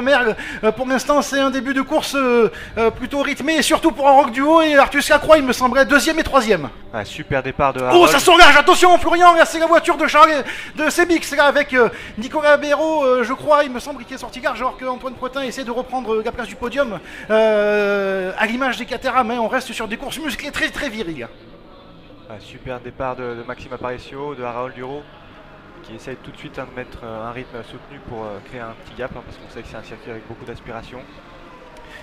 Merle. Pour l'instant, c'est un début de course plutôt rythmé, et surtout pour un Rock Duo. Et Artus Lacroix, il me semblerait deuxième et troisième. Ah, super départ de Harold. Oh, ça s'engage, attention Florian, là c'est la voiture de Charles, de Sebix, là avec Nicolas Béraud, je crois, il me semble qu'il est sorti garage, alors qu'Antoine Protin essaie de reprendre la place du podium. À l'image des Caterham, on reste sur des courses musclées très très viriles. Ah, super départ de Maxime Aparicio, de Harold Duro, qui essaye tout de suite de mettre un rythme soutenu pour créer un petit gap, parce qu'on sait que c'est un circuit avec beaucoup d'aspiration.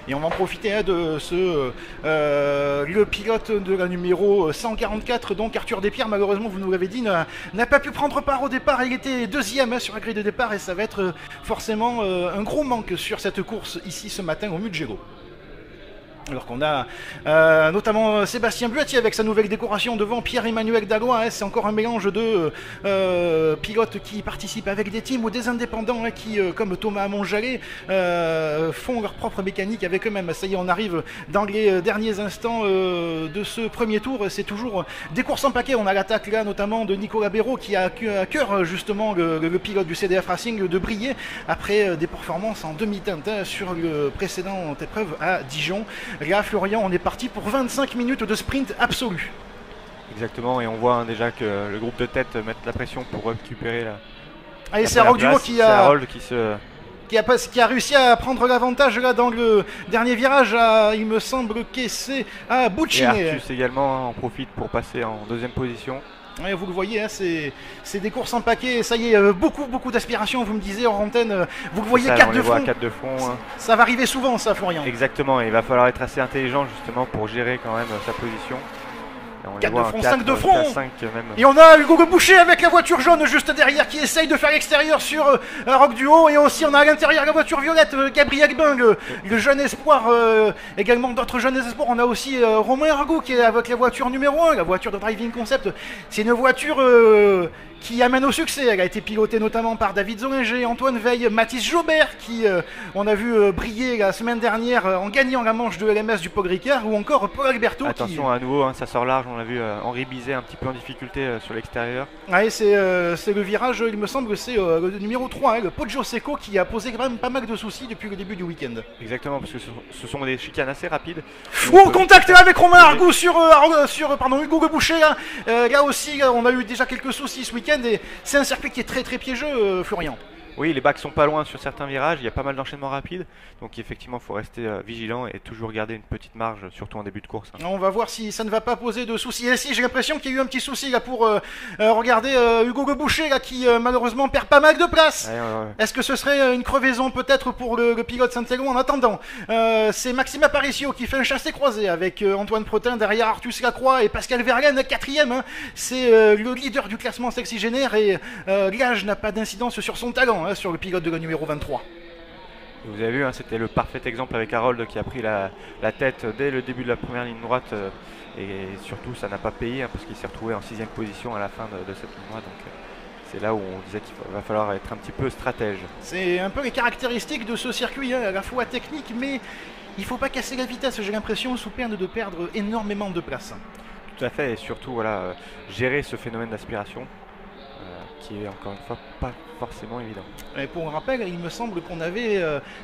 Et on va en profiter de le pilote de la numéro 144, donc Arthur Despierres, malheureusement vous nous l'avez dit, n'a pas pu prendre part au départ. Il était deuxième sur la grille de départ et ça va être forcément un gros manque sur cette course ici ce matin au Mugello. Alors qu'on a notamment Sébastien Buatier avec sa nouvelle décoration devant Pierre-Emmanuel Dalois. C'est encore un mélange de pilotes qui participent avec des teams ou des indépendants qui, comme Thomas Monjalais, font leur propre mécanique avec eux-mêmes. Ça y est, on arrive dans les derniers instants de ce premier tour. C'est toujours des courses en paquet. On a l'attaque là notamment de Nicolas Béraud qui a à cœur justement le pilote du CDF Racing de briller après des performances en demi-teinte sur le précédent épreuve à Dijon. Là, Florian, on est parti pour 25 minutes de sprint absolu. Exactement, et on voit déjà que le groupe de tête met la pression pour récupérer la. Allez, c'est Harold Duro qui a réussi à prendre l'avantage là dans le dernier virage. Il me semble que c'est à Buccini. Et Artus également en profite pour passer en deuxième position. Ouais, vous le voyez, c'est des courses en paquet, ça y est, beaucoup d'aspiration, vous me disiez en antenne, vous le voyez, 4 de front. Ça va arriver souvent ça, Florian. Exactement, et il va falloir être assez intelligent justement pour gérer quand même sa position. 4 de front, 5 de front. 4, 5 même. Et on a Hugo Boucher avec la voiture jaune juste derrière qui essaye de faire l'extérieur sur Rock Duo. Et aussi on a à l'intérieur la voiture violette, Gabriel Bing, le jeune espoir, également d'autres jeunes espoirs. On a aussi Romain Argou qui est avec la voiture numéro 1, la voiture de Driving Concept. C'est une voiture qui amène au succès. Elle a été pilotée notamment par David Zollinger, Antoine Veil, Mathis Jobert qui on a vu briller la semaine dernière en gagnant la manche de LMS du Pog Ricard, ou encore Paul Alberto. Attention à nouveau, ça sort large. On a vu Henri Bizet un petit peu en difficulté sur l'extérieur. Ouais, c'est le virage, il me semble que c'est le numéro 3, le Poggio Secco, qui a posé quand même pas mal de soucis depuis le début du week-end. Exactement, parce que ce sont des chicanes assez rapides. Contact là avec Romain Argou sur Hugo Boucher. Là aussi, on a eu déjà quelques soucis ce week-end et c'est un circuit qui est très très piégeux, Florian. Oui, les bacs sont pas loin sur certains virages, il y a pas mal d'enchaînements rapides, donc effectivement il faut rester vigilant et toujours garder une petite marge, surtout en début de course. On va voir si ça ne va pas poser de soucis. Et si j'ai l'impression qu'il y a eu un petit souci là pour regarder Hugo Boucher là, qui malheureusement perd pas mal de place. Ouais. Est-ce que ce serait une crevaison peut-être pour le pilote Santelmo? En attendant, c'est Maxime Aparicio qui fait un chassé-croisé avec Antoine Protin derrière Artus Lacroix et Pascal Verlaine 4ème. C'est le leader du classement sexygénaire et l'âge n'a pas d'incidence sur son talent. Sur le pilote de la numéro 23. Vous avez vu, c'était le parfait exemple avec Harold qui a pris la tête dès le début de la première ligne droite et surtout ça n'a pas payé parce qu'il s'est retrouvé en 6ème position à la fin de cette ligne droite. Donc c'est là où on disait qu'il va falloir être un petit peu stratège. C'est un peu les caractéristiques de ce circuit, à la fois technique, mais il ne faut pas casser la vitesse, j'ai l'impression, sous peine de perdre énormément de place. Tout à fait, et surtout gérer ce phénomène d'aspiration. Qui est encore une fois pas forcément évident. Et pour rappel, il me semble qu'on avait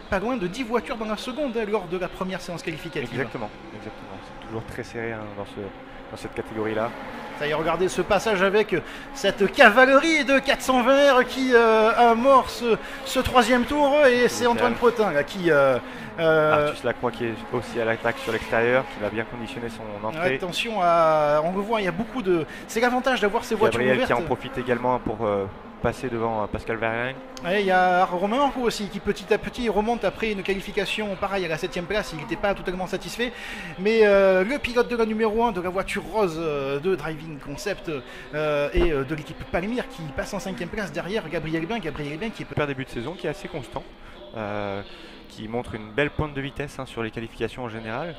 pas loin de 10 voitures dans la seconde lors de la première séance qualificative. Exactement. C'est toujours très serré dans cette catégorie-là. Ça y est, regardez ce passage avec cette cavalerie de 420 R qui amorce ce troisième tour, et c'est Antoine Protin là, qui... Artus Lacroix qui est aussi à l'attaque sur l'extérieur, qui va bien conditionner son entrée. Attention à... On le voit, il y a beaucoup de... C'est l'avantage d'avoir ces voitures ouvertes. Gabriel qui en profite également pour passer devant Pascal Verlaine. Il y a Romain Argou aussi qui petit à petit remonte après une qualification pareil à la 7ème place. Il n'était pas totalement satisfait, mais le pilote de la numéro 1 de la voiture rose de Driving Concept et de l'équipe Palmyre qui passe en 5ème place derrière Gabriel Bing qui est un début de saison qui est assez constant, qui montre une belle pointe de vitesse sur les qualifications en général.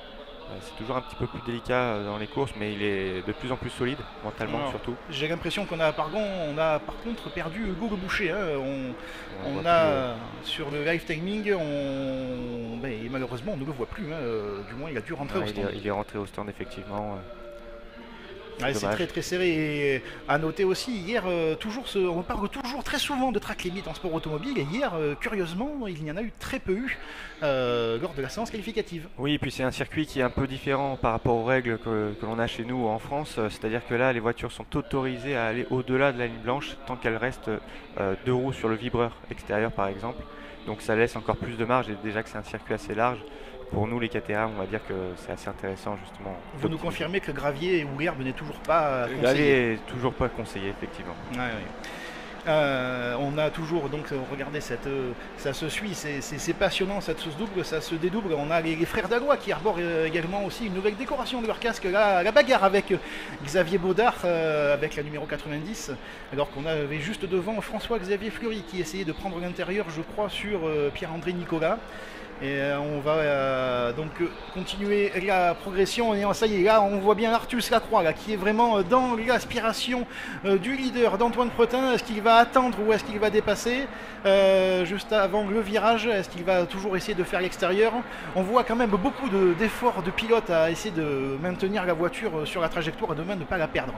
C'est toujours un petit peu plus délicat dans les courses, mais il est de plus en plus solide, mentalement surtout. J'ai l'impression qu'on a par contre perdu Hugo Boucher. On a sur le live timing, et malheureusement on ne le voit plus. Du moins il a dû rentrer au stand. Il est rentré au stand effectivement. Ouais, c'est très très serré. Et à noter aussi, hier, on parle toujours très souvent de track limit en sport automobile. Et hier, curieusement, il y en a eu très peu lors de la séance qualificative. Oui, et puis c'est un circuit qui est un peu différent par rapport aux règles que l'on a chez nous en France. C'est-à-dire que là, les voitures sont autorisées à aller au-delà de la ligne blanche tant qu'elles restent 2 roues sur le vibreur extérieur, par exemple. Donc ça laisse encore plus de marge, et déjà que c'est un circuit assez large, pour nous les KTM, on va dire que c'est assez intéressant justement. Vous nous confirmez que le gravier ou l'herbe n'est toujours pas conseillé? Le gravier est toujours pas conseillé, effectivement. Ouais, ouais. On a toujours, donc regardez, ça se suit, c'est passionnant, ça se double, ça se dédouble. On a les frères Dalois qui arborent également aussi une nouvelle décoration de leur casque, la bagarre avec Xavier Baudard avec la numéro 90, alors qu'on avait juste devant François-Xavier Fleury qui essayait de prendre l'intérieur, je crois, sur Pierre-André Nicolas. Et on va donc continuer la progression. Et ça y est, là on voit bien Artus Lacroix là, qui est vraiment dans l'aspiration du leader d'Antoine Pretin. Est-ce qu'il va attendre ou est-ce qu'il va dépasser juste avant le virage? Est-ce qu'il va toujours essayer de faire l'extérieur? On voit quand même beaucoup d'efforts de pilote à essayer de maintenir la voiture sur la trajectoire et demain ne pas la perdre.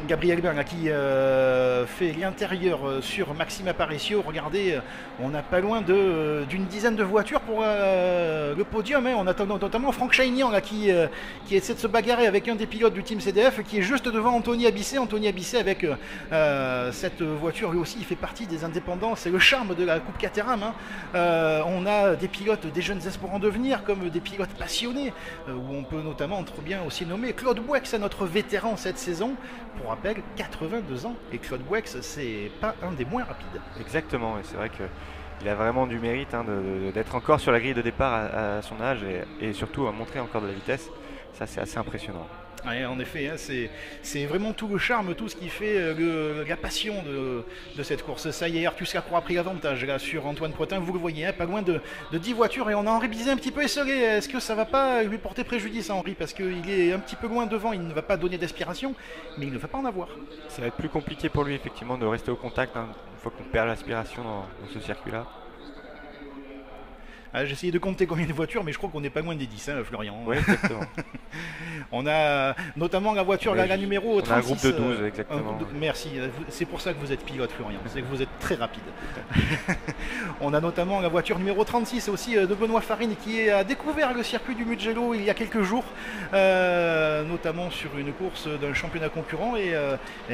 Gabriel Bern qui fait l'intérieur sur Maxime Aparicio. Regardez, on n'a pas loin d'une dizaine de voitures pour le podium. Hein. On a notamment Franck Chaignan là, qui essaie de se bagarrer avec un des pilotes du team CDF qui est juste devant Anthony Abissé. Anthony Abissé avec cette voiture, lui aussi, il fait partie des indépendants. C'est le charme de la Coupe Caterham. Hein. On a des pilotes, des jeunes espoirs en devenir, comme des pilotes passionnés, où on peut notamment trop bien aussi nommer Claude Bouex, notre vétéran cette saison. Pour rappel, 82 ans, et Claude Bouex, c'est pas un des moins rapides. Exactement, et c'est vrai qu'il a vraiment du mérite hein, d'être encore sur la grille de départ à son âge et surtout à montrer encore de la vitesse. Ça, c'est assez impressionnant. Ouais, en effet, hein, c'est vraiment tout le charme, tout ce qui fait la passion de cette course. Ça y est, Artus Lacroix a pris l'avantage là sur Antoine Pretin, vous le voyez, hein, pas loin de 10 voitures, et on a Henri Bizet un petit peu esselé. Est-ce que ça va pas lui porter préjudice à Henri, parce qu'il est un petit peu loin devant, il ne va pas donner d'aspiration, mais il ne va pas en avoir. Ça va être plus compliqué pour lui effectivement de rester au contact hein, une fois qu'on perd l'aspiration dans ce circuit-là. Ah, j'ai essayé de compter combien de voitures, mais je crois qu'on n'est pas loin des 10, hein, Florian. Oui, exactement. On a notamment la voiture, la numéro 36. On a un groupe de 12, exactement. Merci, c'est pour ça que vous êtes pilote, Florian, c'est que vous êtes très rapide. On a notamment la voiture numéro 36 aussi de Benoît Farine qui a découvert le circuit du Mugello il y a quelques jours, notamment sur une course d'un championnat concurrent. Et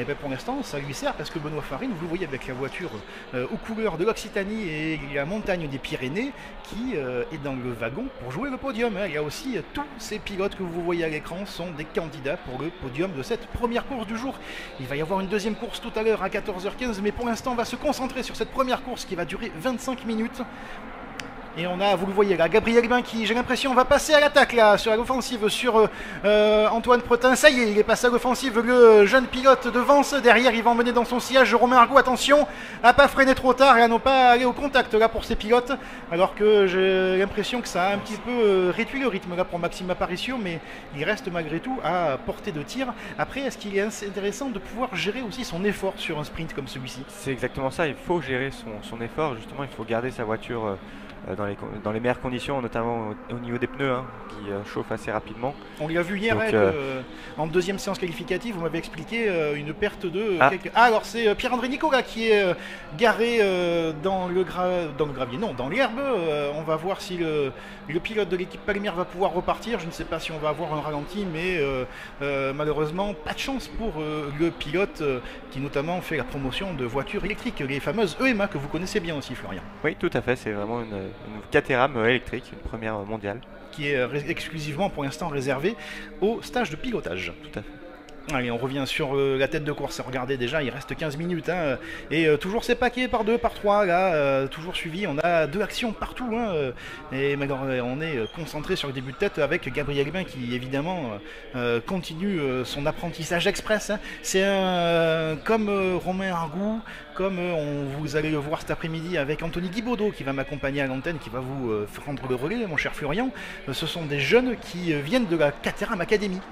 ben pour l'instant, ça lui sert parce que Benoît Farine, vous le voyez avec la voiture aux couleurs de l'Occitanie et la montagne des Pyrénées qui est dans le wagon pour jouer le podium. Il y a aussi tous ces pilotes que vous voyez à l'écran sont des candidats pour le podium de cette première course du jour. Il va y avoir une deuxième course tout à l'heure à 14h15, mais pour l'instant on va se concentrer sur cette première course qui va durer 25 minutes. Et on a, vous le voyez là, Gabriel Bain qui, j'ai l'impression, va passer à l'attaque là, sur l'offensive, sur Antoine Pretin. Ça y est, il est passé à l'offensive, le jeune pilote de Vence. Derrière, il va emmener dans son sillage Romain Argaud. Attention à pas freiner trop tard et à ne pas aller au contact là pour ces pilotes. Alors que j'ai l'impression que ça a un petit peu réduit le rythme là pour Maxime Aparicio, mais il reste malgré tout à portée de tir. Après, est-ce qu'il est intéressant de pouvoir gérer aussi son effort sur un sprint comme celui-ci? C'est exactement ça, il faut gérer son effort, justement, il faut garder sa voiture dans les meilleures conditions, notamment au niveau des pneus hein, qui chauffent assez rapidement. On l'a vu hier. Donc, en deuxième séance qualificative, vous m'avez expliqué une perte de alors c'est Pierre-André Nicolas qui est garé dans l'herbe. On va voir si le pilote de l'équipe Palmer va pouvoir repartir. Je ne sais pas si on va avoir un ralenti, mais malheureusement pas de chance pour le pilote qui notamment fait la promotion de voitures électriques, les fameuses EMA que vous connaissez bien aussi, Florian. Oui, tout à fait, c'est vraiment une Caterham électrique, une première mondiale. Qui est exclusivement pour l'instant réservée au stage de pilotage. Tout à fait. Allez, on revient sur la tête de course. Regardez déjà, il reste 15 minutes. Hein, et toujours ces paquets par 2, par 3. Là, toujours suivi. On a 2 actions partout. Hein, et on est concentré sur le début de tête avec Gabriel Bain qui, évidemment, continue son apprentissage express. Hein. C'est comme Romain Argout, comme vous allez le voir cet après-midi avec Anthony Guibaudot qui va m'accompagner à l'antenne, qui va vous prendre le relais, mon cher Florian. Ce sont des jeunes qui viennent de la Caterham Academy.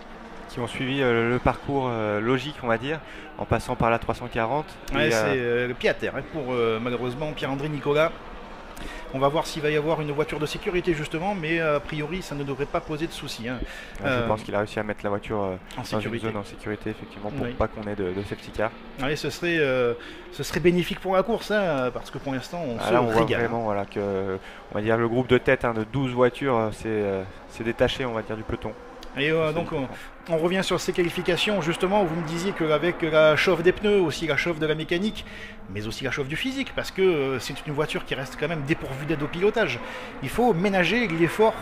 Qui ont suivi le parcours logique, on va dire, en passant par la 340. Ouais, c'est le pied à terre hein, pour malheureusement Pierre-André Nicolas. On va voir s'il va y avoir une voiture de sécurité justement, mais a priori ça ne devrait pas poser de soucis. Hein. Je pense qu'il a réussi à mettre la voiture dans sécurité. une zone en sécurité, effectivement, pour pas qu'on ait de safety car. Oui, ce serait bénéfique pour la course, hein, parce que pour l'instant on se là, on régale. voit vraiment voilà, que on va dire, le groupe de tête de 12 voitures s'est détaché, on va dire, du peloton. Et donc on revient sur ces qualifications justement où vous me disiez qu'avec la chauffe des pneus, aussi la chauffe de la mécanique, mais aussi la chauffe du physique, parce que c'est une voiture qui reste quand même dépourvue d'aide au pilotage. Il faut ménager l'effort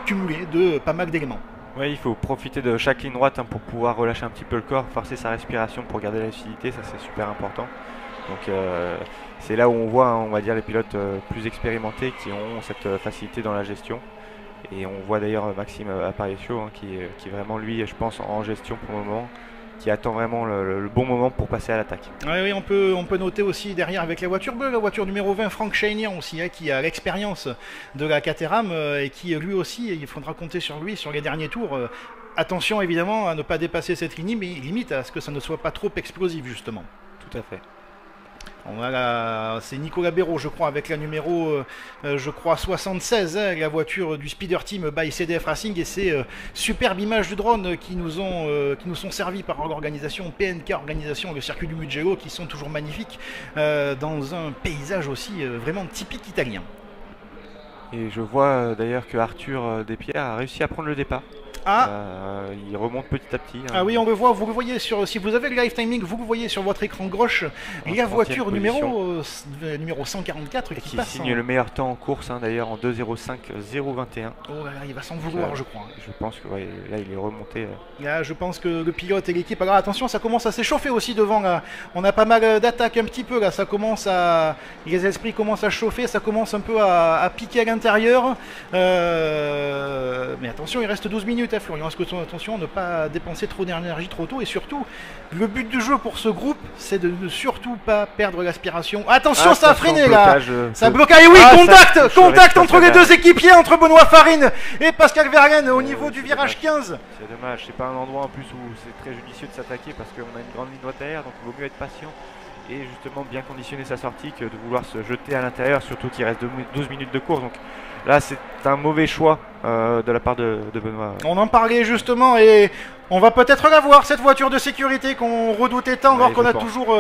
cumulé de pas mal d'éléments. Oui, il faut profiter de chaque ligne droite pour pouvoir relâcher un petit peu le corps, forcer sa respiration pour garder la lucidité, ça c'est super important. Donc c'est là où on voit, on va dire, les pilotes plus expérimentés qui ont cette facilité dans la gestion. Et on voit d'ailleurs Maxime Aparicio qui est vraiment, lui, je pense, en gestion pour le moment, qui attend vraiment le bon moment pour passer à l'attaque. Oui, on peut noter aussi derrière avec la voiture bleue, la voiture numéro 20, Franck Chaignan aussi, hein, qui a l'expérience de la Caterham et qui lui aussi, il faudra compter sur lui sur les derniers tours. Attention évidemment à ne pas dépasser cette ligne, mais limite à ce que ça ne soit pas trop explosif justement. Tout à fait. C'est Nicolas Béraud, je crois, avec la numéro, je crois, 76, hein, la voiture du Speeder Team by CDF Racing, et ces superbes images du drone qui nous sont servies par l'organisation PNK Organisation, le circuit du Mugello, qui sont toujours magnifiques, dans un paysage aussi vraiment typique italien. Et je vois d'ailleurs que Arthur Despierres a réussi à prendre le départ. Il remonte petit à petit. Hein. Ah oui, on le voit, vous le voyez si vous avez le live timing, vous le voyez sur votre écran gauche, la voiture numéro 144 qui passe. Signe le meilleur temps en course, hein, d'ailleurs en 2:05:021. Oh là là, il va s'en vouloir, je crois. Je pense que ouais, là il est remonté. Là, je pense que le pilote et l'équipe. Alors attention, ça commence à s'échauffer aussi devant. Là. On a pas mal d'attaques un petit peu là. Ça commence à, les esprits commencent à chauffer, ça commence un peu à piquer à l'intérieur. Mais attention, il reste 12 minutes. Florian, attention à ne pas dépenser trop d'énergie trop tôt, et surtout le but du jeu pour ce groupe c'est de ne surtout pas perdre l'aspiration. Attention, ça a freiné là, ça bloque. Et oui, contact entre les deux équipiers, entre Benoît Farine et Pascal Verlaine au niveau du virage 15. C'est dommage, c'est pas un endroit en plus où c'est très judicieux de s'attaquer parce qu'on a une grande ligne droite derrière, donc il vaut mieux être patient et justement bien conditionner sa sortie que de vouloir se jeter à l'intérieur, surtout qu'il reste 12 minutes de course. Donc là, c'est un mauvais choix de la part de Benoît. On en parlait justement, et on va peut-être la voir, cette voiture de sécurité qu'on redoutait tant, alors qu'on a toujours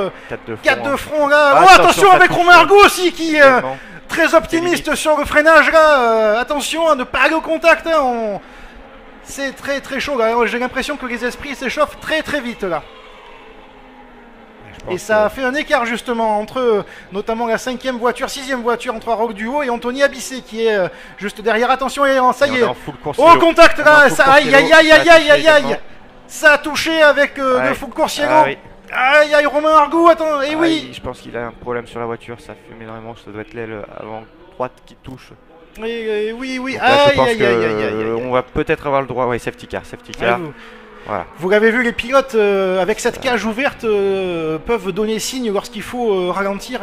4 de front là. Attention avec Romain Argout aussi qui est très optimiste sur le freinage là. Attention à ne pas aller au contact. Hein. C'est très très chaud là. J'ai l'impression que les esprits s'échauffent très très vite là. Et ça a fait un écart justement entre notamment la 5e voiture, 6e voiture entre Rock Duo et Anthony Abissé qui est juste derrière. Attention, et ça y est. Oh, contact là, aïe aïe aïe aïe aïe aïe. Ça a touché avec le Fouque Courciello. Aïe aïe, Romain Argout, attends, et oui. Je pense qu'il a un problème sur la voiture, ça fume énormément, ça doit être l'aile avant droite qui touche. Oui, donc là, aïe aïe aïe. On va peut-être avoir le droit, safety car. Voilà. Vous l'avez vu, les pilotes avec cette cage ouverte peuvent donner signe lorsqu'il faut ralentir.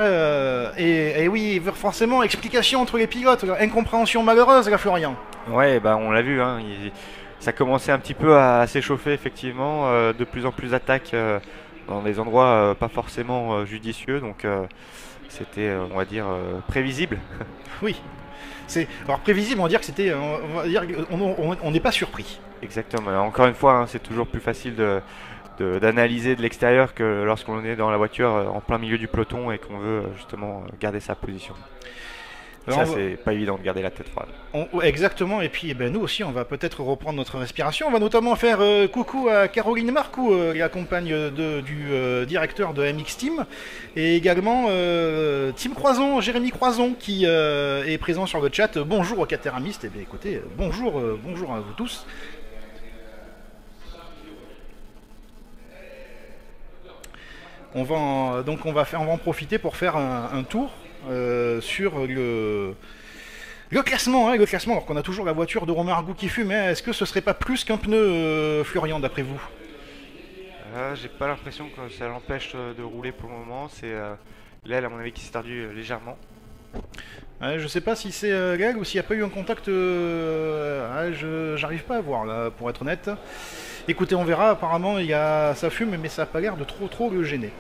Et oui, forcément, explication entre les pilotes, incompréhension malheureuse, la Florian. Ouais, bah on l'a vu, hein, ça commençait un petit peu à s'échauffer effectivement, de plus en plus d'attaques dans des endroits pas forcément judicieux, donc c'était, on va dire, prévisible. Oui. Alors prévisible, on va dire que c'était, on n'est pas surpris. Exactement. Encore une fois, hein, c'est toujours plus facile d'analyser de l'extérieur que lorsqu'on est dans la voiture en plein milieu du peloton et qu'on veut justement garder sa position. Ça, c'est pas évident de garder la tête froide. Exactement, et puis nous aussi, on va peut-être reprendre notre respiration. On va notamment faire coucou à Caroline Marcoux, la compagne du directeur de MX Team, et également Tim Croison, Jérémy Croison, qui est présent sur le chat. Bonjour aux catéramistes, et bien écoutez, bonjour à vous tous. On va en profiter pour faire un tour sur le classement, hein, alors qu'on a toujours la voiture de Romain Argout qui fume. Est-ce que ce serait pas plus qu'un pneu, Florian, d'après vous? J'ai pas l'impression que ça l'empêche de rouler pour le moment. C'est l'aile, à mon avis, qui s'est tordue légèrement. Je sais pas si c'est l'aile ou s'il n'y a pas eu un contact. J'arrive pas à voir là, pour être honnête. Écoutez, on verra. Apparemment, ça fume, mais ça n'a pas l'air de trop le gêner.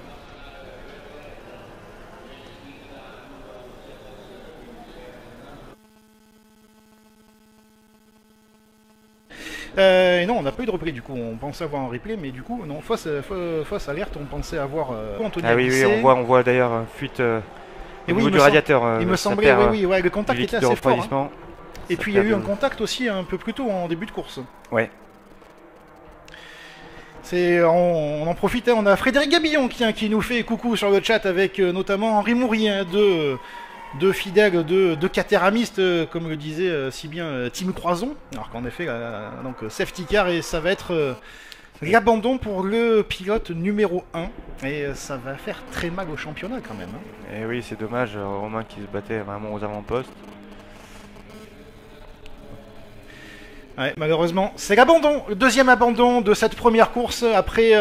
Et non, on n'a pas eu de replay du coup, on pensait avoir un replay, mais du coup, non, fausse alerte, on pensait avoir Anthony Abissé. Oui, on voit d'ailleurs fuite au niveau du radiateur. Il me semblait, ouais, le contact était assez fort. Hein. Et puis il y a eu un contact aussi un peu plus tôt en début de course. Ouais. On en profite, on a Frédéric Gabillon qui nous fait coucou sur le chat avec notamment Henri Moury, deux fidèles, deux cateramistes, comme le disait si bien Tim Croison. Alors qu'en effet, donc safety car et ça va être l'abandon pour le pilote numéro 1. Et ça va faire très mal au championnat quand même. Hein. Et oui, c'est dommage, Romain qui se battait vraiment aux avant-postes. Ouais, malheureusement, c'est l'abandon, le deuxième abandon de cette première course. Après,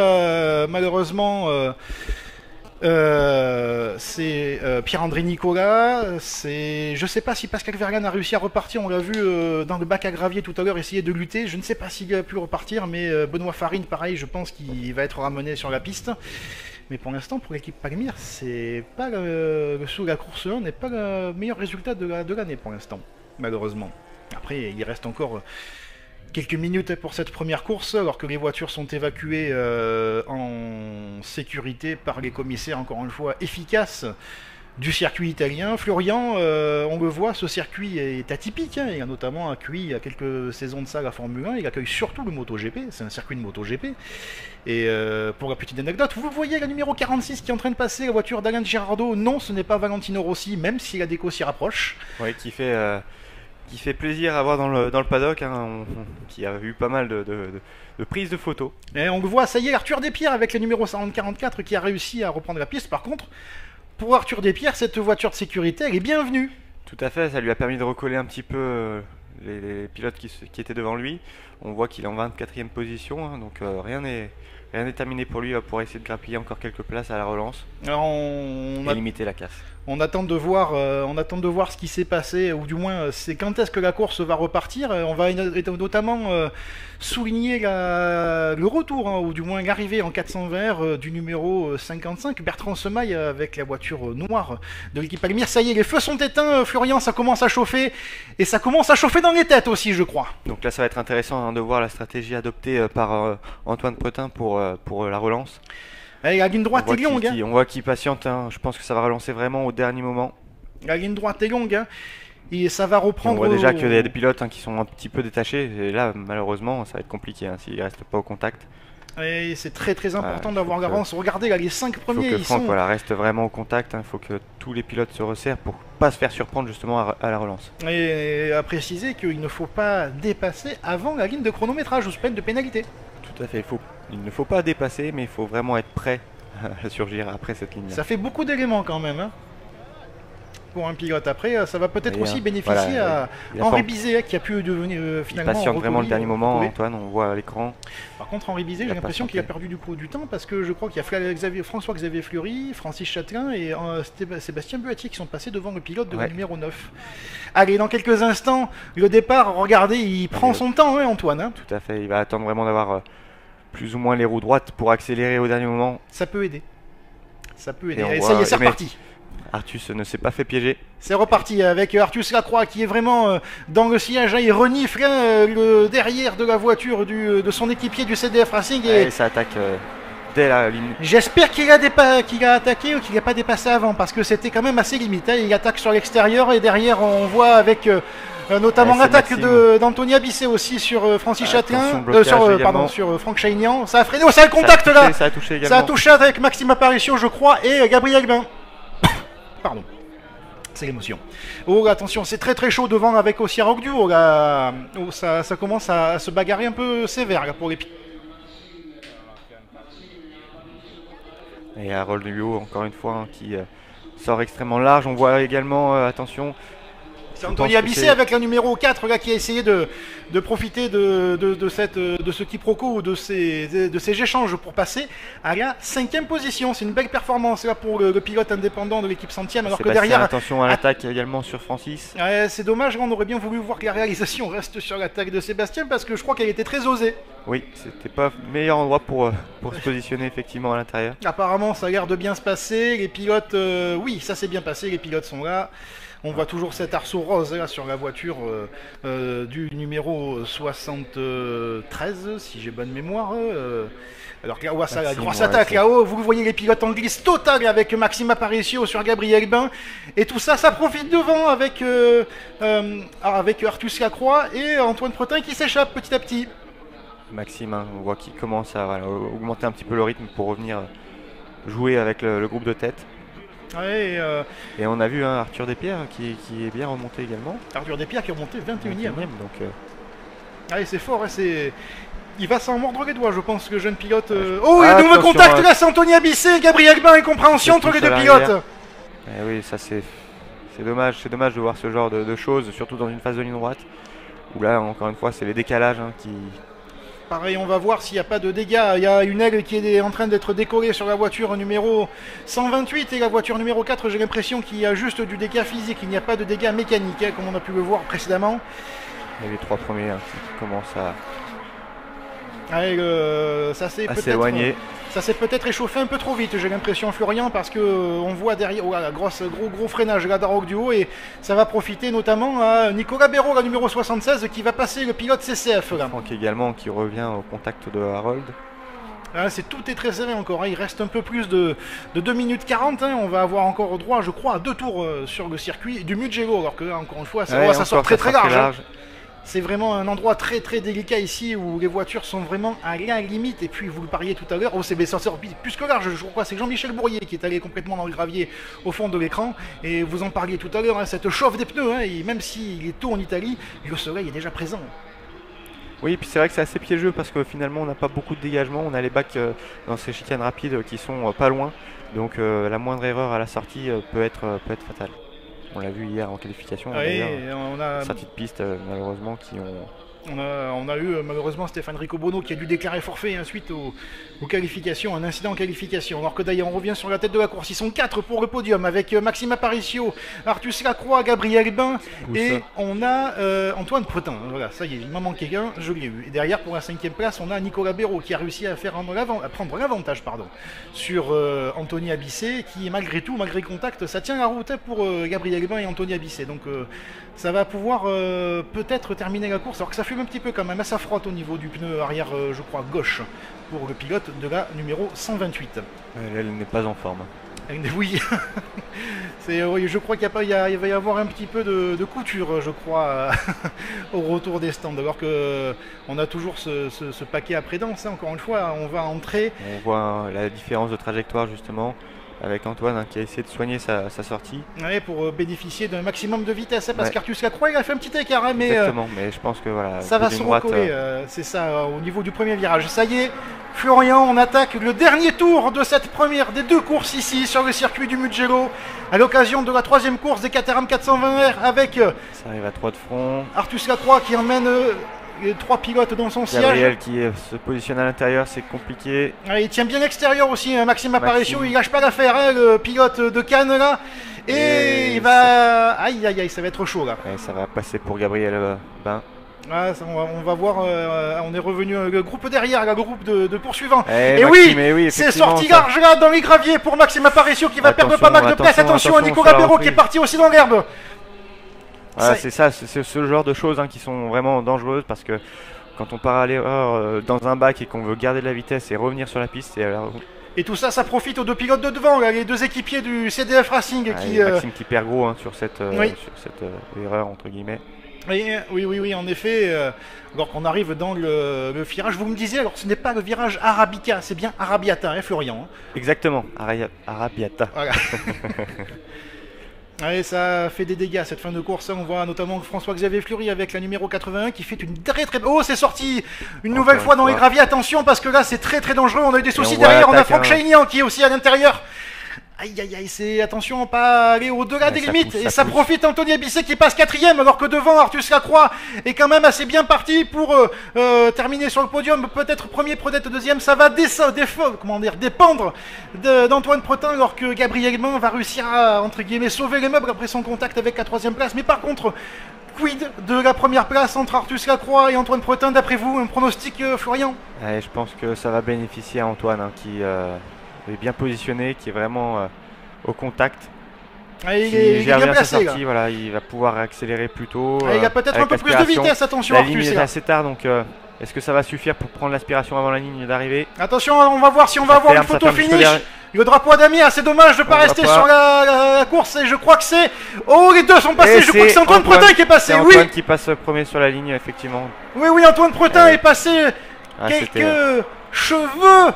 malheureusement, c'est Pierre-André Nicolas. Je sais pas si Pascal Verlaine a réussi à repartir. On l'a vu dans le bac à gravier tout à l'heure essayer de lutter. Je ne sais pas s'il a pu repartir, mais Benoît Farine, pareil, je pense qu'il va être ramené sur la piste. Mais pour l'instant, pour l'équipe Palmyre, c'est pas sous la course 1 n'est pas le meilleur résultat de l'année pour l'instant, malheureusement. Après, il reste encore quelques minutes pour cette première course, alors que les voitures sont évacuées en sécurité par les commissaires, encore une fois, efficaces du circuit italien. Florian, on le voit, ce circuit est atypique. Hein. Il a notamment accueilli il y a quelques saisons de ça la Formule 1. Il accueille surtout le MotoGP. C'est un circuit de MotoGP. Et pour la petite anecdote, vous voyez la numéro 46 qui est en train de passer, la voiture d'Alain Girardot. Non, ce n'est pas Valentino Rossi, même si la déco s'y rapproche. Oui, qui fait plaisir à voir dans le paddock, hein, qui a eu pas mal de prises de photos. Et on le voit, ça y est, Arthur Despierres avec le numéro 144 qui a réussi à reprendre la piste. Par contre, pour Arthur Despierres, cette voiture de sécurité, elle est bienvenue. Tout à fait, ça lui a permis de recoller un petit peu les pilotes qui étaient devant lui. On voit qu'il est en 24e position, hein, donc rien n'est terminé pour lui pour essayer de grappiller encore quelques places à la relance. Alors et limiter la casse. On attend de voir ce qui s'est passé, ou du moins c'est quand est-ce que la course va repartir. On va notamment souligner le retour, hein, ou du moins l'arrivée en 420 du numéro 55, Bertrand Semaille avec la voiture noire de l'équipe Palmyre. Ça y est, les feux sont éteints, Florian, ça commence à chauffer, et ça commence à chauffer dans les têtes aussi, je crois. Donc là ça va être intéressant, hein, de voir la stratégie adoptée par Antoine Pretin pour la relance. Allez, la ligne droite est longue. On voit qu'il patiente, hein. Je pense que ça va relancer vraiment au dernier moment. La ligne droite est longue, hein. Et ça va reprendre. Et on voit déjà qu'il y a des pilotes, hein, qui sont un petit peu détachés. Et là, malheureusement, ça va être compliqué, hein, s'ils ne restent pas au contact. Et c'est très important d'avoir l'avance. Regardez, là, les 5 premiers, il faut que Franck reste vraiment au contact. Il faut que tous les pilotes se resserrent pour pas se faire surprendre justement à la relance. Et à préciser qu'il ne faut pas dépasser avant la ligne de chronométrage, sous peine de pénalité. Tout à fait, il ne faut pas dépasser, mais il faut vraiment être prêt à surgir après cette ligne. Ça fait beaucoup d'éléments quand même, hein, pour un pilote. Après, ça va peut-être aussi bénéficier à Henri Bizet, qui a pu devenir finalement. Il patiente vraiment le dernier moment, Antoine, on voit à l'écran. Par contre, Henri Bizet, j'ai l'impression qu'il a perdu du temps, parce que je crois qu'il y a François-Xavier Fleury, Francis Châtelain et Sébastien Buatier qui sont passés devant le pilote de la numéro 9. Allez, dans quelques instants, le départ, regardez, il prend son temps, hein, Antoine. Hein. Tout à fait, il va attendre vraiment d'avoir plus ou moins les roues droites pour accélérer au dernier moment. Ça peut aider. Ça peut aider. Et ça y est, c'est reparti. Artus ne s'est pas fait piéger. C'est reparti avec Artus Lacroix qui est vraiment dans le sillage. Il renifle le derrière de la voiture de son équipier du CDF Racing. Et ça attaque dès la ligne. J'espère qu'il a attaqué ou qu'il n'a pas dépassé avant, parce que c'était quand même assez limite. Il attaque sur l'extérieur et derrière on voit avec notamment l'attaque d'Anthony Abissé aussi sur Francis Châtelain, sur Franck Chaignan. Ça a freiné, ça a le contact là. Ça a touché également. Ça a touché avec Maxime Apparition, je crois, et Gabriel Bain. Pardon. C'est l'émotion. Oh, attention, c'est très chaud devant avec aussi Rock Duo. Là, oh, ça commence à se bagarrer un peu sévère là, pour les pieds. Et Harold Duo, encore une fois, hein, qui sort extrêmement large. On voit également, attention. C'est Anthony Abissé avec la numéro 4 là, qui a essayé de profiter de ce quiproquo ou de ces échanges pour passer à la 5e position. C'est une belle performance là, pour le pilote indépendant de l'équipe centième. Alors que derrière, attention à l'attaque également sur Francis. C'est dommage, on aurait bien voulu voir que la réalisation reste sur l'attaque de Sébastien, parce que je crois qu'elle était très osée. Oui, c'était pas le meilleur endroit pour se positionner effectivement à l'intérieur. Apparemment ça a l'air de bien se passer. Les pilotes, oui, ça s'est bien passé, les pilotes sont là. On voit toujours cet arceau rose là sur la voiture du numéro 73, si j'ai bonne mémoire. Alors là, on voit ça, la grosse attaque là-haut. Vous voyez les pilotes en glisse totale avec Maxime Aparicio sur Gabriel Bin. Et tout ça, ça profite devant avec Artus Lacroix et Antoine Pretin qui s'échappe petit à petit. Maxime, hein, on voit qu'il commence à augmenter un petit peu le rythme pour revenir jouer avec le groupe de tête. Ouais, et on a vu Arthur Despierres qui est bien remonté également. Arthur Despierres qui est remonté 21e. Donc, allez, c'est fort, hein, il va s'en mordre les doigts, je pense, le jeune pilote. Oh, il y a de nouveau contact là, c'est Anthony Abissé, Gabriel Bin, incompréhension entre les deux pilotes. Oui, ça c'est dommage de voir ce genre de choses, surtout dans une phase de ligne droite, où là, encore une fois, c'est les décalages qui... Pareil, on va voir s'il n'y a pas de dégâts. Il y a une aile qui est en train d'être décollée sur la voiture numéro 128 et la voiture numéro 4, j'ai l'impression qu'il y a juste du dégât physique, il n'y a pas de dégâts mécaniques, hein, comme on a pu le voir précédemment. Et les trois premiers qui commencent à... Allez, ça s'est peut-être échauffé un peu trop vite, j'ai l'impression, Florian, parce que on voit derrière gros freinage là d'Aroc du haut et ça va profiter notamment à Nicolas Béraud, la numéro 76, qui va passer le pilote CCF là. Franck également qui revient au contact de Harold. Tout est très serré encore, hein. Il reste un peu plus de 2 minutes 40, hein. On va avoir encore droit, je crois, à 2 tours sur le circuit du Mugello, alors que là, encore une fois, ça sort très large. Hein. C'est vraiment un endroit très délicat ici où les voitures sont vraiment à la limite. Et puis vous le pariez tout à l'heure, c'est plus que large, je crois. C'est Jean-Michel Bourrier qui est allé complètement dans le gravier au fond de l'écran. Et vous en parliez tout à l'heure, hein, cette chauffe des pneus, hein, et même s'il est tôt en Italie, le soleil est déjà présent. Oui, et puis c'est vrai que c'est assez piégeux parce que finalement on n'a pas beaucoup de dégagement. On a les bacs dans ces chicanes rapides qui sont pas loin. Donc la moindre erreur à la sortie peut être fatale. On l'a vu hier en qualification, sortie de piste malheureusement qui ont... On a eu malheureusement Stéphane Ricobono qui a dû déclarer forfait suite aux qualifications, un incident en qualification. Alors que d'ailleurs on revient sur la tête de la course, ils sont 4 pour le podium avec Maxime Aparicio, Artus Lacroix, Gabriel Bin et on a Antoine Pretin. Voilà, ça y est, il m'en manquait un, je l'ai eu. Et derrière pour la 5e place on a Nicolas Béraud qui a réussi à prendre l'avantage sur Anthony Abissé qui malgré tout, malgré le contact, ça tient la route pour Gabriel Bin et Anthony Abissé. Donc ça va pouvoir peut-être terminer la course alors que ça fume un petit peu quand même, ça frotte au niveau du pneu arrière, je crois, gauche pour le pilote de la numéro 128. Elle n'est pas en forme. Oui, oui, je crois qu'il va y avoir un petit peu de couture, je crois, au retour des stands. Alors que on a toujours ce paquet après danse, hein, encore une fois, on va entrer. On voit la différence de trajectoire justement. Avec Antoine qui a essayé de soigner sa sortie. Ouais, pour bénéficier d'un maximum de vitesse, hein, parce qu'Artus Lacroix il a fait un petit écart, hein, mais exactement, mais je pense que voilà, ça va se recoller, c'est ça, au niveau du premier virage. Ça y est, Florian, on attaque le dernier tour de cette première des 2 courses ici sur le circuit du Mugello, à l'occasion de la 3e course des Caterham 420R avec... Ça arrive à 3 de front. Artus Lacroix qui emmène... les 3 pilotes dans son Gabriel siège. qui se positionne à l'intérieur, c'est compliqué. Il tient bien l'extérieur aussi, hein, Maxime Aparicio, il lâche pas l'affaire, hein, le pilote de Cannes là. Et il va... Aïe, ça va être chaud là. Ouais, ça va passer pour Gabriel Bin. On va voir, on est revenu le groupe derrière, le groupe de poursuivants. Et oui, c'est sorti large là dans les graviers pour Maxime Aparicio qui va perdre pas mal de place. Attention à Nicolas Béraud qui est parti aussi dans l'herbe. Voilà, c'est ça, c'est ce genre de choses qui sont vraiment dangereuses parce que quand on part à l'erreur dans un bac et qu'on veut garder de la vitesse et revenir sur la piste, et tout ça, ça profite aux 2 pilotes de devant, là, les 2 équipiers du CDF Racing Maxime qui perd gros sur cette erreur entre guillemets. Oui, en effet, alors qu'on arrive dans le virage, vous me disiez, alors ce n'est pas le virage Arabica, c'est bien Arabiata, hein, Florian. Exactement, Arabiata. Voilà. Allez, ça fait des dégâts cette fin de course. On voit notamment François-Xavier Fleury avec la numéro 81 qui fait une très... Oh, c'est sorti une nouvelle fois dans les graviers. Attention parce que là c'est très dangereux. On a eu des soucis derrière. On a Franck Chaignan qui est aussi à l'intérieur. Aïe, c'est attention, pas aller au-delà des limites. Et ça profite Anthony Abissé qui passe 4e, alors que devant Artus Lacroix est quand même assez bien parti pour terminer sur le podium. Peut-être premier, peut-être deuxième. Ça va dépendre d'Antoine Pretin, alors que Gabriel Bin va réussir à, entre guillemets, sauver les meubles après son contact avec la 3e place. Mais par contre, quid de la première place entre Artus Lacroix et Antoine Pretin, d'après vous, un pronostic, Florian? Je pense que ça va bénéficier à Antoine qui... est bien positionné, qui est vraiment au contact Ah, il si est gère bien bien placé sa là. sortie, voilà, il va pouvoir accélérer plus tôt. Ah, il a peut-être un avec peu plus de l'aspiration. vitesse, attention La ligne Artus. est Là. assez tard, donc est-ce que ça va suffire pour prendre l'aspiration avant la ligne d'arrivée? Attention, on va voir si on va avoir une photo finish. Le drapeau à Damien, c'est dommage de ne pas rester sur la course et je crois que c'est... Oh, les deux sont passés, je crois que c'est Antoine Pretin qui est passé, oui. Antoine qui passe premier sur la ligne, effectivement. Oui, Antoine Pretin est passé quelques cheveux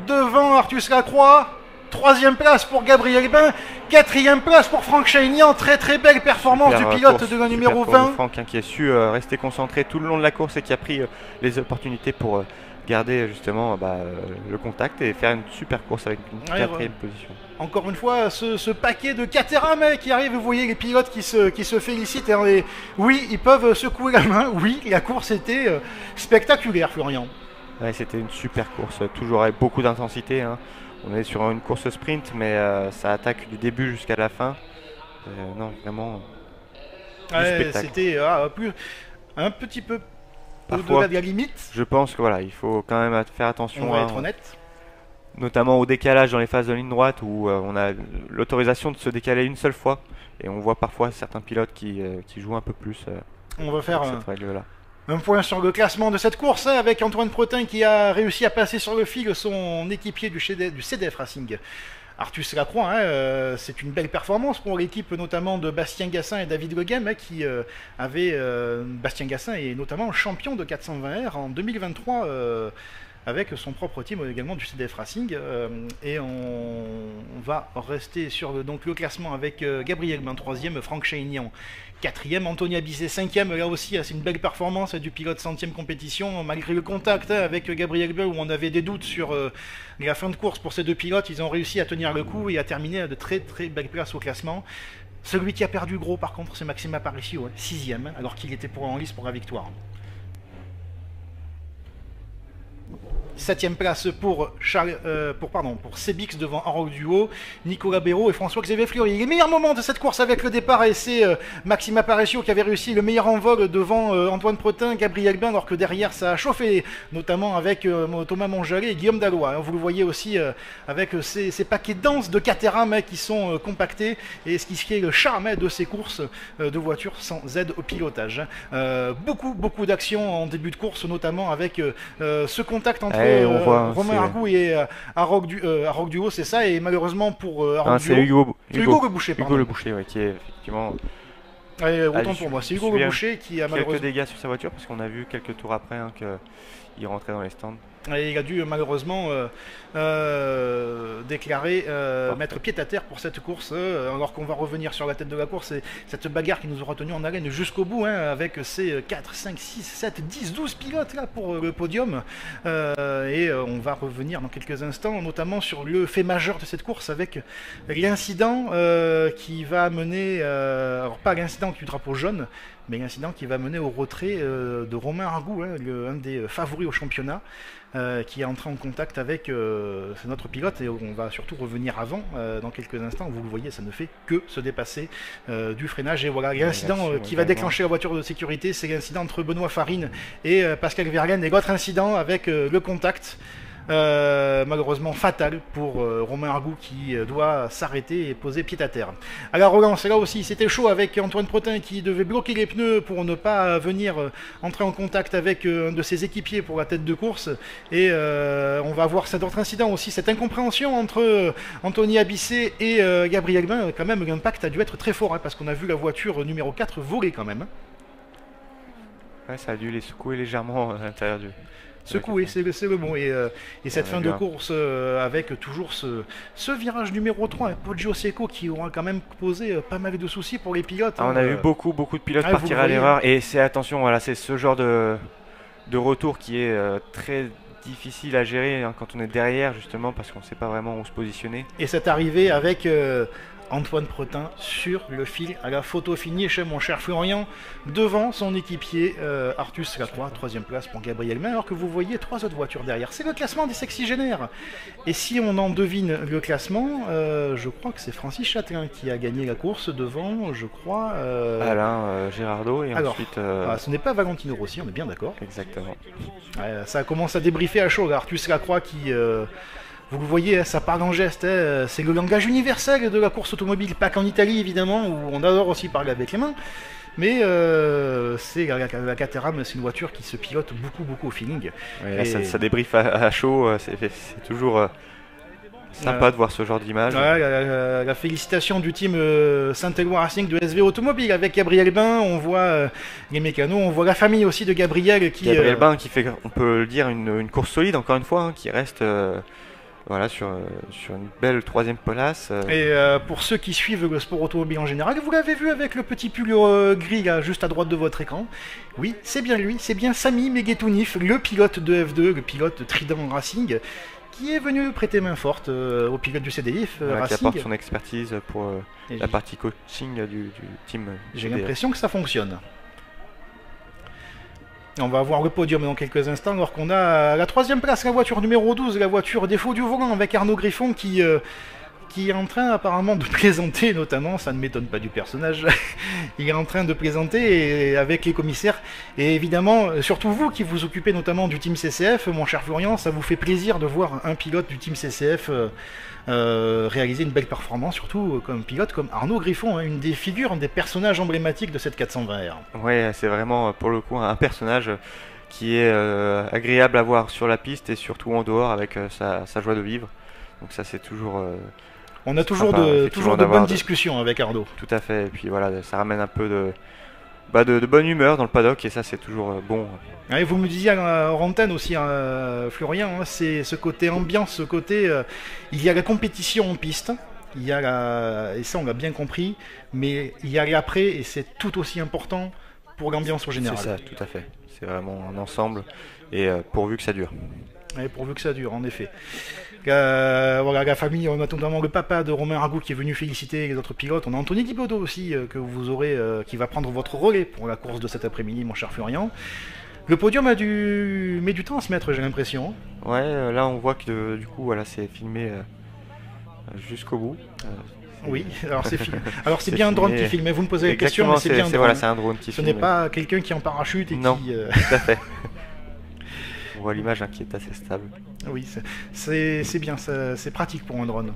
devant Artus Lacroix. 3e place pour Gabriel Bain, 4e place pour Franck Chaignan. Très très belle performance du pilote de la numéro 20. Franck qui a su rester concentré tout le long de la course et qui a pris les opportunités pour garder justement le contact et faire une super course avec une 4e position. Encore une fois, ce paquet de Caterham qui arrive, vous voyez les pilotes qui se félicitent. Et oui, ils peuvent secouer la main. Oui, la course était spectaculaire, Florian. Ouais, c'était une super course, toujours avec beaucoup d'intensité. Hein. On est sur une course sprint, mais ça attaque du début jusqu'à la fin. Non, vraiment. C'était un petit peu au-delà de la limite. Je pense que voilà, il faut quand même faire attention. On va être honnête. Notamment au décalage dans les phases de ligne droite où on a l'autorisation de se décaler une seule fois. Et on voit parfois certains pilotes qui jouent un peu plus. On va faire cette règle-là. Un point sur le classement de cette course avec Antoine Pretin qui a réussi à passer sur le fil son équipier du CDF Racing. Artus Lacroix, c'est une belle performance pour l'équipe notamment de Bastien Gassin et David Leghem qui avait... Bastien Gassin est notamment champion de 420R en 2023 avec son propre team également du CDF Racing. Et on va rester sur le classement avec Gabriel Bain 3e, Franck Chaignan 4e, Anthony Abissé 5e, là aussi c'est une belle performance du pilote 100e compétition, malgré le contact avec Gabriel Bain où on avait des doutes sur la fin de course pour ces deux pilotes, ils ont réussi à tenir le coup et à terminer de très très belles places au classement. Celui qui a perdu gros par contre c'est Maxime Aparicio, 6e, alors qu'il était en lice pour la victoire. 7e place pour Sebix devant Harold Duo, Nicolas Béraud et François-Xavier Fleury. Les meilleurs moments de cette course avec le départ, et c'est Maxime Aparicio qui avait réussi le meilleur envol devant Antoine Pretin, Gabriel Bain, alors que derrière ça a chauffé, notamment avec Thomas Monjalet et Guillaume Dallois. Vous le voyez aussi avec ces paquets denses de Caterham qui sont compactés, et ce qui fait le charme de ces courses de voitures sans aide au pilotage. Beaucoup d'actions en début de course, notamment avec ce contact entre Romain Argout et Arroc Duo, c'est ça, et malheureusement pour Arroc Duo, c'est Hugo Le Boucher, Hugo Le Boucher, qui est effectivement... autant pour moi, c'est Hugo Le Boucher qui a malheureusement... quelques dégâts sur sa voiture, parce qu'on a vu quelques tours après qu'il rentrait dans les stands. Et il a dû malheureusement déclarer mettre pied à terre pour cette course, alors qu'on va revenir sur la tête de la course, et cette bagarre qui nous aura tenu en haleine jusqu'au bout, avec ces 4, 5, 6, 7, 10, 12 pilotes là pour le podium. Et on va revenir dans quelques instants, notamment sur le fait majeur de cette course, avec l'incident qui va mener, alors pas l'incident du drapeau jaune, mais l'incident qui va mener au retrait de Romain Argout, un des favoris au championnat, qui est entré en contact avec notre pilote, et on va surtout revenir avant dans quelques instants. Vous le voyez, ça ne fait que se dépasser du freinage, et voilà l'incident qui va déclencher la voiture de sécurité, c'est l'incident entre Benoît Farine et Pascal Verlaine, et l'autre incident avec le contact malheureusement fatal pour Romain Argout qui doit s'arrêter et poser pied à terre. À la relance, là aussi c'était chaud avec Antoine Pretin qui devait bloquer les pneus pour ne pas venir entrer en contact avec un de ses équipiers pour la tête de course, et on va voir cet autre incident aussi, cette incompréhension entre Anthony Abissé et Gabriel Bain. Quand même l'impact a dû être très fort, parce qu'on a vu la voiture numéro 4 voler quand même. Ouais, ça a dû les secouer légèrement à l'intérieur du... Secoué, c'est le mot, et cette fin de course avec toujours ce virage numéro 3, Poggio Secco, qui aura quand même posé pas mal de soucis pour les pilotes. On a vu beaucoup de pilotes partir à l'erreur, et c'est attention, voilà, c'est ce genre de retour qui est très difficile à gérer quand on est derrière, justement parce qu'on ne sait pas vraiment où se positionner. Et cette arrivée avec Antoine Pretin sur le fil à la photo finish, mon cher Florian, devant son équipier Artus Lacroix, 3e place pour Gabriel Bain, alors que vous voyez 3 autres voitures derrière. C'est le classement des sexygénaires. Et si on en devine le classement, je crois que c'est Francis Châtelain qui a gagné la course devant, je crois... Alain Gérardo, et alors, ensuite... ce n'est pas Valentino Rossi, on est bien d'accord. Exactement. Ça commence à débriefer à chaud, Artus Lacroix qui... Vous le voyez, hein, ça parle en geste, hein, c'est le langage universel de la course automobile, pas qu'en Italie évidemment, où on adore aussi parler avec les mains. Mais c'est la Caterham, c'est une voiture qui se pilote beaucoup au feeling. Ouais, là, ça débriefe à chaud, c'est toujours sympa de voir ce genre d'image. Ouais, la félicitation du team Saint-Éloi Racing de SV Automobile avec Gabriel Bain, on voit les mécanos, on voit la famille aussi de Gabriel qui... Gabriel Bain qui fait, on peut le dire, une course solide encore une fois, hein, qui reste voilà, sur une belle 3e place. Et pour ceux qui suivent le sport automobile en général, vous l'avez vu avec le petit pull gris là, juste à droite de votre écran. Oui, c'est bien lui, c'est bien Sami Megetounif, le pilote de F2, le pilote Trident Racing, qui est venu prêter main forte au pilote du CDF voilà, Racing. Qui apporte son expertise pour la partie coaching du team. J'ai l'impression que ça fonctionne. On va voir le podium dans quelques instants, alors qu'on a à la 3e place la voiture numéro 12, la voiture des faux du volant avec Arnaud Griffon qui est en train apparemment de plaisanter, notamment, ça ne m'étonne pas du personnage, il est en train de plaisanter avec les commissaires, et évidemment, surtout vous qui vous occupez notamment du team CCF, mon cher Florian, ça vous fait plaisir de voir un pilote du team CCF réaliser une belle performance, surtout comme pilote comme Arnaud Griffon, hein, une des figures, un des personnages emblématiques de cette 420R. Ouais, c'est vraiment pour le coup un personnage qui est agréable à voir sur la piste et surtout en dehors avec sa joie de vivre. Donc ça c'est toujours... on a toujours de bonnes discussions avec Arnaud. Tout à fait, et puis voilà, ça ramène un peu de bonne humeur dans le paddock et ça c'est toujours bon. Ouais, vous me disiez en antenne aussi, Florian, hein, c'est ce côté ambiance, ce côté... il y a la compétition en piste, il y a et ça on l'a bien compris, mais il y a l'après et c'est tout aussi important pour l'ambiance au général. C'est ça, tout à fait. C'est vraiment un ensemble et pourvu que ça dure. Ouais, pourvu que ça dure, en effet. Voilà, la famille, on a notamment le papa de Romain Argout qui est venu féliciter les autres pilotes. On a Anthony Thibaudot aussi, que vous aurez, qui va prendre votre relais pour la course de cet après-midi, mon cher Florian. Le podium met du temps à se mettre, j'ai l'impression. Ouais, là on voit que du coup, voilà, c'est filmé jusqu'au bout. Oui, alors c'est bien un drone qui filme. Vous me posez la question, mais c'est bien un drone. Voilà, c'est un drone qui filme. Ce n'est pas quelqu'un qui est en parachute et non, qui... tout à fait. On voit l'image qui est assez stable. Oui, c'est bien, c'est pratique pour un drone.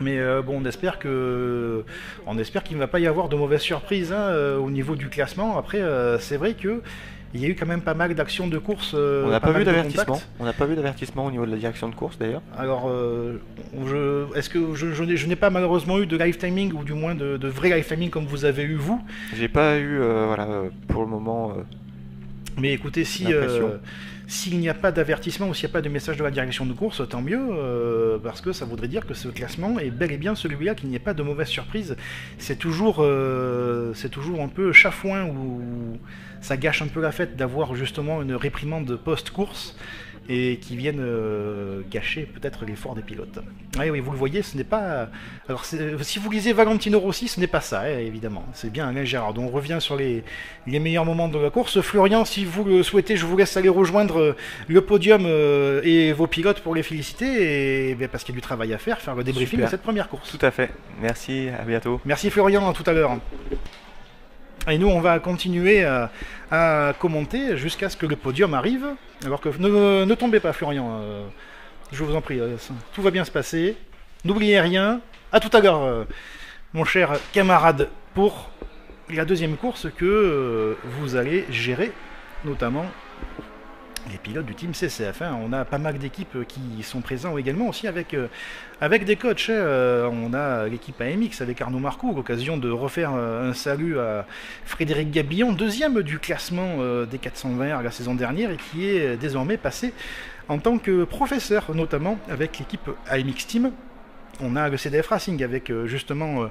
Mais bon, on espère qu'il ne va pas y avoir de mauvaises surprises hein, au niveau du classement. Après, c'est vrai que il y a eu quand même pas mal d'actions de course. On n'a pas vu d'avertissement. On n'a pas vu d'avertissement au niveau de la direction de course d'ailleurs. Alors, est-ce que je n'ai pas malheureusement eu de live timing ou du moins de vrai live timing comme vous avez eu vous? J'ai pas eu, voilà, pour le moment. Mais écoutez, s'il n'y a pas d'avertissement ou s'il n'y a pas de message de la direction de course, tant mieux, parce que ça voudrait dire que ce classement est bel et bien celui-là, qu'il n'y ait pas de mauvaise surprise. C'est toujours un peu chafouin où ça gâche un peu la fête d'avoir justement une réprimande post-course et qui viennent gâcher peut-être l'effort des pilotes. Oui, vous le voyez, ce n'est pas... Alors, si vous lisez Valentino Rossi, ce n'est pas ça, hein, évidemment. C'est bien Alain Gérard. Donc, on revient sur les meilleurs moments de la course. Florian, si vous le souhaitez, je vous laisse aller rejoindre le podium et vos pilotes pour les féliciter, et, parce qu'il y a du travail à faire le débriefing de cette première course. Tout à fait. Merci, à bientôt. Merci Florian, à tout à l'heure. Et nous, on va continuer à commenter jusqu'à ce que le podium arrive. Alors que ne tombez pas, Florian. Je vous en prie, tout va bien se passer. N'oubliez rien. À tout à l'heure, mon cher camarade, pour la deuxième course que vous allez gérer, notamment les pilotes du team CCF. Hein. On a pas mal d'équipes qui sont présents également aussi avec des coachs. Hein. On a l'équipe AMX avec Arnaud Marcoux, l'occasion de refaire un salut à Frédéric Gabillon, deuxième du classement des 420 la saison dernière et qui est désormais passé en tant que professeur, notamment avec l'équipe AMX Team. On a le CDF Racing avec justement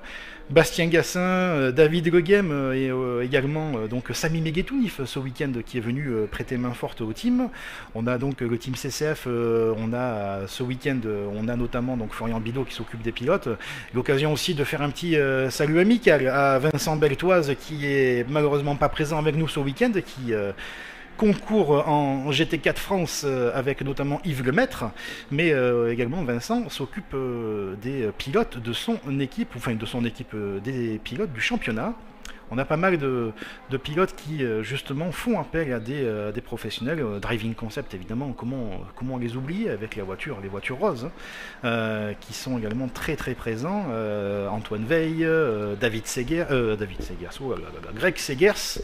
Bastien Gassin, David Leguem et également donc Sami Megetounif ce week-end qui est venu prêter main forte au team. On a donc le team CCF, on a ce week-end, on a notamment donc Florian Bidot qui s'occupe des pilotes. L'occasion aussi de faire un petit salut amical à Vincent Beltoise qui est malheureusement pas présent avec nous ce week-end, qui concours en GT4 France avec notamment Yves Lemaître, mais également Vincent s'occupe des pilotes de son équipe, des pilotes du championnat. on a pas mal de pilotes qui justement font appel à des professionnels. Driving Concept évidemment, comment les oublier avec les voitures roses, qui sont également très très présents. Antoine Veil, Greg Segers,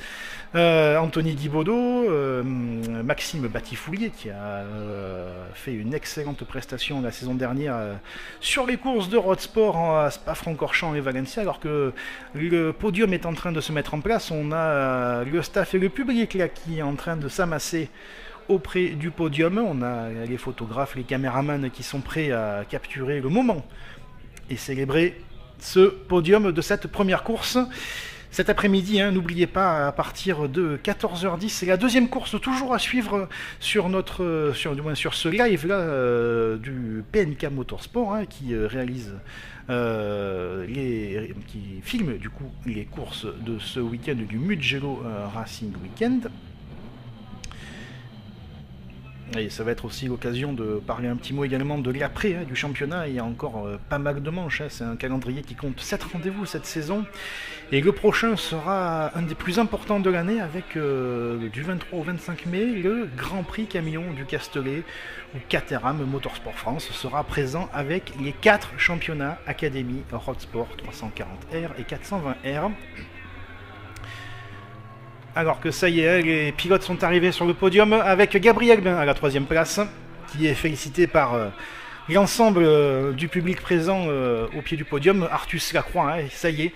Anthony Guibaudot, Maxime Batifoulier qui a fait une excellente prestation la saison dernière sur les courses de road sport à Spa-Francorchamps et Valencia, alors que le podium est en train de se mettre en place. On a le staff et le public là qui est en train de s'amasser auprès du podium. On a les photographes, les caméramans qui sont prêts à capturer le moment et célébrer ce podium de cette première course. Cet après-midi, n'oubliez pas, à partir de 14h10, c'est la deuxième course toujours à suivre sur ce live là du PNK Motorsport, qui réalise qui filme du coup les courses de ce week-end du Mugello Racing Weekend. Et ça va être aussi l'occasion de parler un petit mot également de l'après du championnat. Il y a encore pas mal de manches, c'est un calendrier qui compte 7 rendez-vous cette saison. Et le prochain sera un des plus importants de l'année avec du 23 au 25 mai le Grand Prix Camion du Castellet, où Caterham Motorsport France sera présent avec les 4 championnats Académie Road Sport 340R et 420R. Alors que ça y est, les pilotes sont arrivés sur le podium avec Gabriel Bain à la 3e place, qui est félicité par l'ensemble du public présent au pied du podium. Artus Lacroix, ça y est,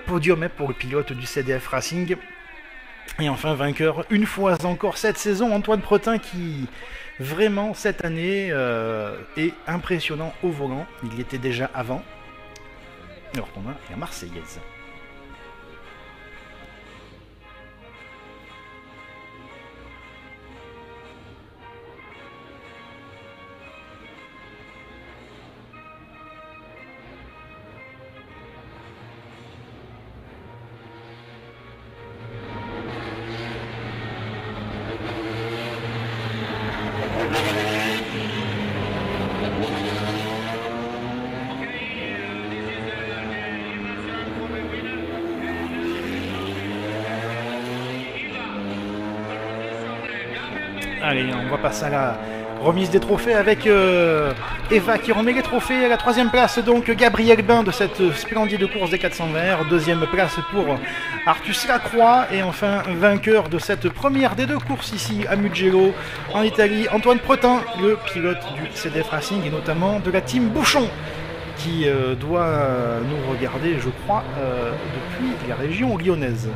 podium pour le pilote du CDF Racing. Et enfin vainqueur une fois encore cette saison, Antoine Pretin, qui vraiment cette année est impressionnant au volant. Il y était déjà avant. Alors qu'on a la Marseillaise. Allez, on va passer à la remise des trophées avec Eva qui remet les trophées à la 3e place. Donc Gabriel Bain de cette splendide course des 420R. 2e place pour Artus Lacroix. Et enfin, vainqueur de cette première des 2 courses ici à Mugello en Italie, Antoine Pretin, le pilote du CDF Racing et notamment de la team Bouchon, qui doit nous regarder, je crois, depuis la région lyonnaise.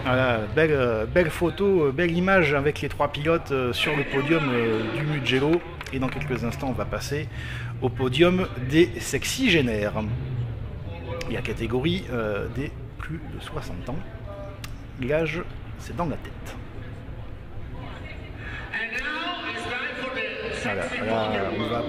Voilà, belle photo, belle image avec les 3 pilotes sur le podium du Mugello. Et dans quelques instants, on va passer au podium des sexygénaires. Et la catégorie des plus de 60 ans. L'âge, c'est dans la tête. Voilà, on va...